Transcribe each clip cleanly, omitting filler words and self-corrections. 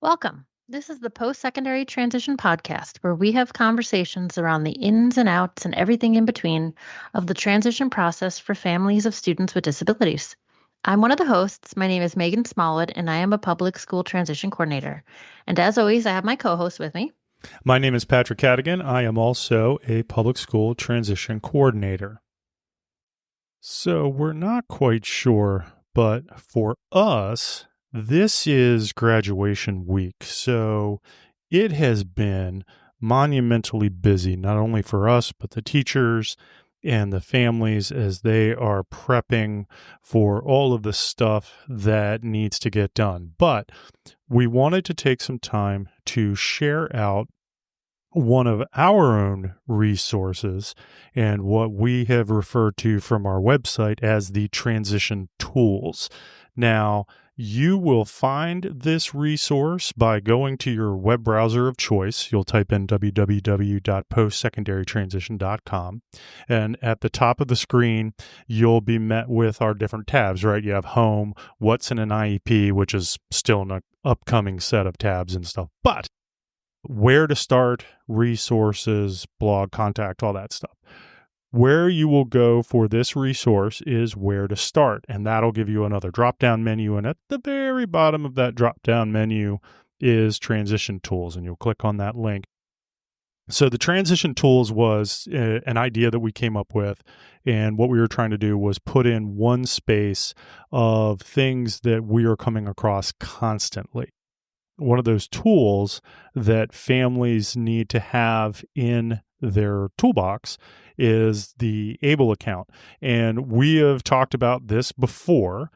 Welcome. This is the Post Secondary Transition Podcast, where we have conversations around the ins and outs and everything in between of the transition process for families of students with disabilities. I'm one of the hosts. My name is Megan Smollett, and I am a public school transition coordinator. And as always, I have my co host with me. My name is Patrick Cadigan. I am also a public school transition coordinator. So we're not quite sure, but for us, this is graduation week. So it has been monumentally busy, not only for us, but the teachers and the families as they are prepping for all of the stuff that needs to get done. But we wanted to take some time to share out one of our own resources and what we have referred to from our website as the transition tools. Now, you will find this resource by going to your web browser of choice. You'll type in www.postsecondarytransition.com. And at the top of the screen, you'll be met with our different tabs, right? You have home, what's in an IEP, which is still an upcoming set of tabs and stuff. But where to start, resources, blog, contact, all that stuff. Where you will go for this resource is where to start, and that'll give you another drop-down menu, and at the very bottom of that drop-down menu is Transition Tools, and you'll click on that link. So the Transition Tools was an idea that we came up with, and what we were trying to do was put in one space of things that we are coming across constantly. One of those tools that families need to have in their toolbox is the ABLE account. And we have talked about this before.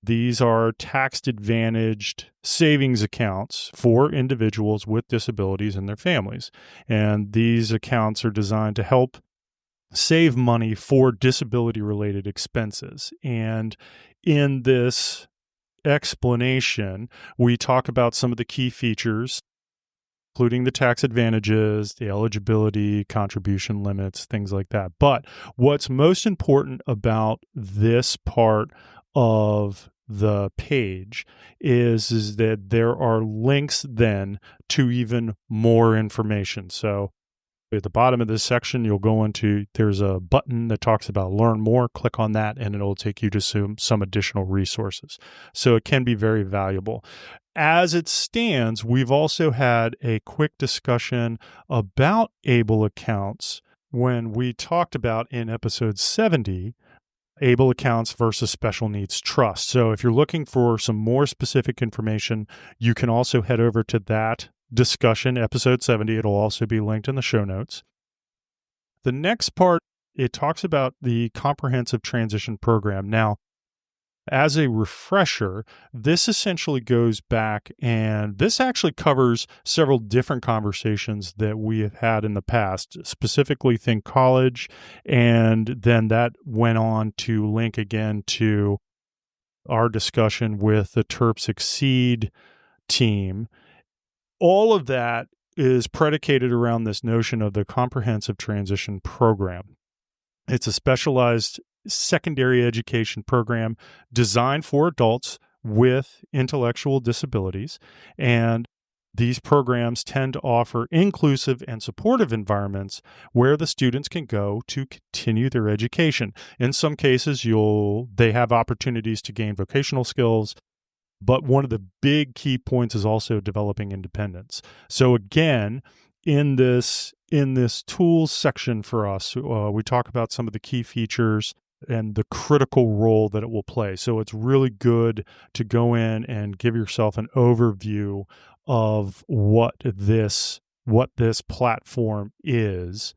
These are tax-advantaged savings accounts for individuals with disabilities and their families. And these accounts are designed to help save money for disability-related expenses. And in this explanation, we talk about some of the key features, including the tax advantages, the eligibility, contribution limits, things like that. But what's most important about this part of the page is that there are links then to even more information. So at the bottom of this section, you'll go into, there's a button that talks about learn more. Click on that and it'll take you to some additional resources. So it can be very valuable. As it stands, we've also had a quick discussion about ABLE accounts when we talked about in episode 70, ABLE accounts versus special needs trust. So if you're looking for some more specific information, you can also head over to that discussion, episode 70. It'll also be linked in the show notes. The next part, it talks about the comprehensive transition program. Now, as a refresher, this essentially goes back, and this actually covers several different conversations that we have had in the past, specifically Think College, and then that went on to link again to our discussion with the TERP Succeed team. All of that is predicated around this notion of the comprehensive transition program. It's a specialized secondary education program designed for adults with intellectual disabilities. And these programs tend to offer inclusive and supportive environments where the students can go to continue their education. In some cases, they have opportunities to gain vocational skills. But one of the big key points is also developing independence. So again, in this tools section for us, we talk about some of the key features and the critical role that it will play. So it's really good to go in and give yourself an overview of what this platform is.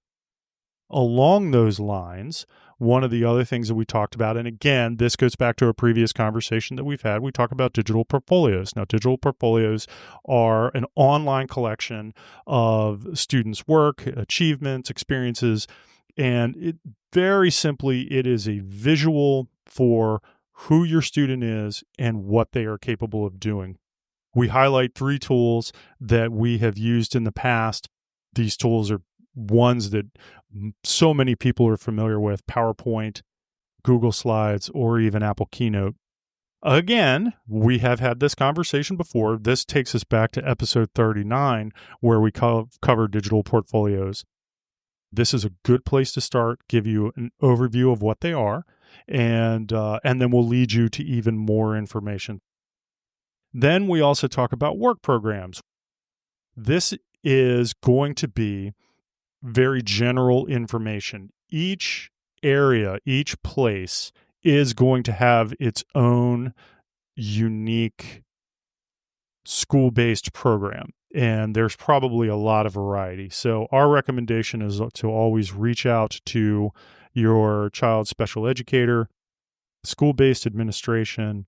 Along those lines, one of the other things that we talked about, and again, this goes back to a previous conversation that we've had, we talk about digital portfolios. Now, digital portfolios are an online collection of students' work, achievements, experiences, and very simply, it is a visual for who your student is and what they are capable of doing. We highlight 3 tools that we have used in the past. These tools are ones that so many people are familiar with: PowerPoint, Google Slides, or even Apple Keynote. Again, we have had this conversation before. This takes us back to episode 39, where we cover digital portfolios. This is a good place to start, give you an overview of what they are, and then we'll lead you to even more information. Then we also talk about work programs. This is going to be very general information. Each area, each place is going to have its own unique school-based program, and there's probably a lot of variety. So our recommendation is to always reach out to your child's special educator, school-based administration,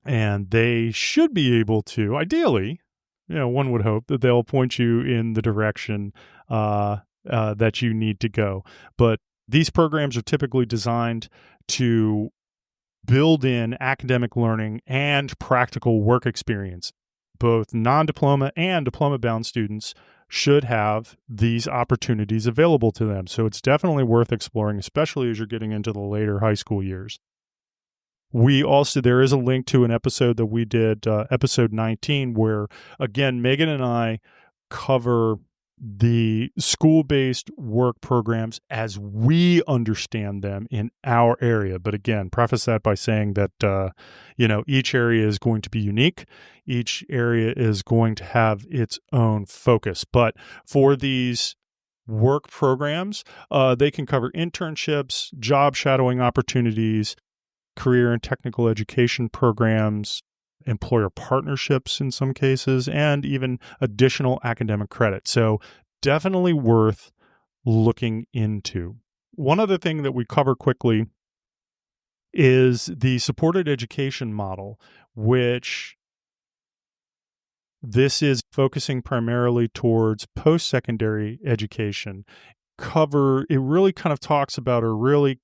and they should be able to, ideally, one would hope that they'll point you in the direction that you need to go. But these programs are typically designed to build in academic learning and practical work experience. Both non-diploma and diploma-bound students should have these opportunities available to them. So it's definitely worth exploring, especially as you're getting into the later high school years. There is a link to an episode that we did, episode 19, where, again, Megan and I cover the school-based work programs as we understand them in our area. But again, preface that by saying that, each area is going to be unique. Each area is going to have its own focus. But for these work programs, they can cover internships, job shadowing opportunities, career and technical education programs, employer partnerships in some cases, and even additional academic credit. So definitely worth looking into. One other thing that we cover quickly is the supported education model, which this is focusing primarily towards post-secondary education. It really kind of talks about, or really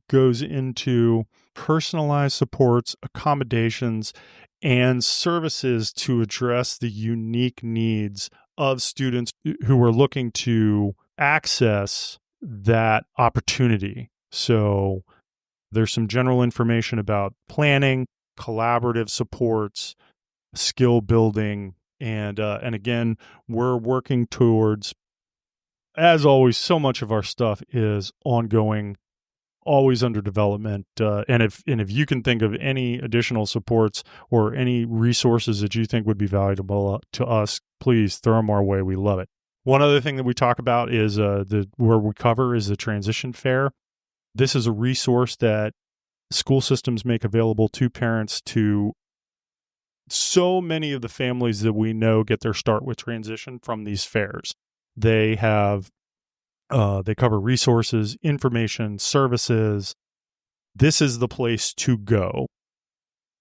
goes into, personalized supports, accommodations, and services to address the unique needs of students who are looking to access that opportunity. So there's some general information about planning, collaborative supports, skill building, and again, we're working towards, as always, so much of our stuff is ongoing, always under development. And if you can think of any additional supports or any resources that you think would be valuable to us, please throw them our way. We love it. One other thing that we talk about is where we cover is the transition fair. This is a resource that school systems make available to parents. To so many of the families that we know get their start with transition from these fairs. They cover resources, information, services. This is the place to go.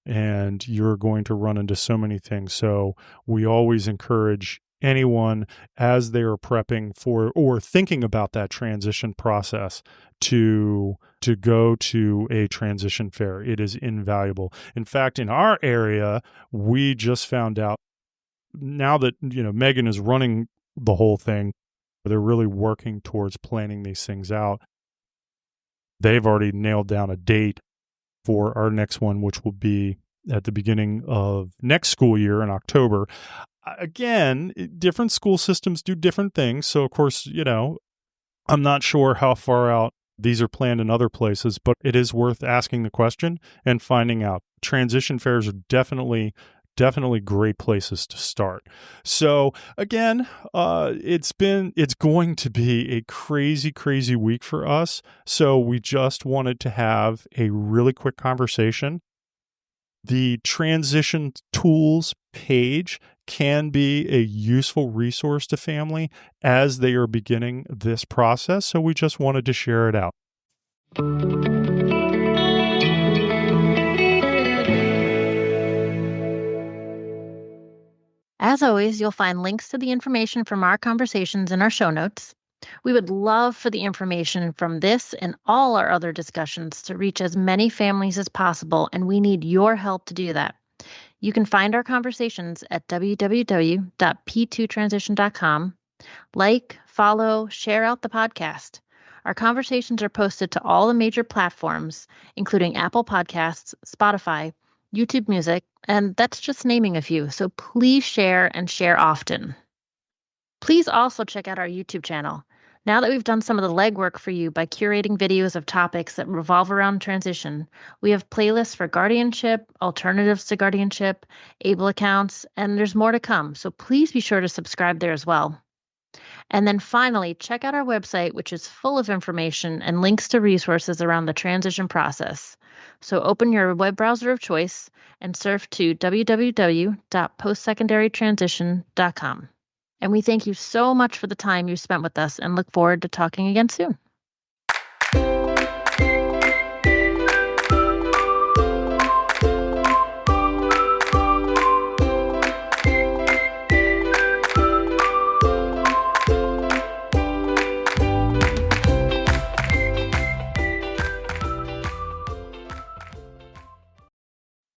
And you're going to run into so many things. So we always encourage anyone, as they are prepping for or thinking about that transition process, to go to a transition fair. It is invaluable. In fact, in our area, we just found out, now that Megan is running the whole thing, they're really working towards planning these things out. They've already nailed down a date for our next one, which will be at the beginning of next school year in October. Again, different school systems do different things. So, of course, I'm not sure how far out these are planned in other places, but it is worth asking the question and finding out. Transition fairs are definitely great places to start. So again, it's going to be a crazy week for us. So we just wanted to have a really quick conversation. The transition tools page can be a useful resource to family as they are beginning this process. So we just wanted to share it out. As always, you'll find links to the information from our conversations in our show notes. We would love for the information from this and all our other discussions to reach as many families as possible, and we need your help to do that. You can find our conversations at www.p2transition.com. Like, follow, share out the podcast. Our conversations are posted to all the major platforms, including Apple Podcasts, Spotify, YouTube Music, and that's just naming a few. So please share and share often. Please also check out our YouTube channel. Now that we've done some of the legwork for you by curating videos of topics that revolve around transition, we have playlists for guardianship, alternatives to guardianship, able accounts, and there's more to come. So please be sure to subscribe there as well. And then finally, check out our website, which is full of information and links to resources around the transition process. So open your web browser of choice and surf to www.postsecondary.transition.com. And we thank you so much for the time you spent with us and look forward to talking again soon.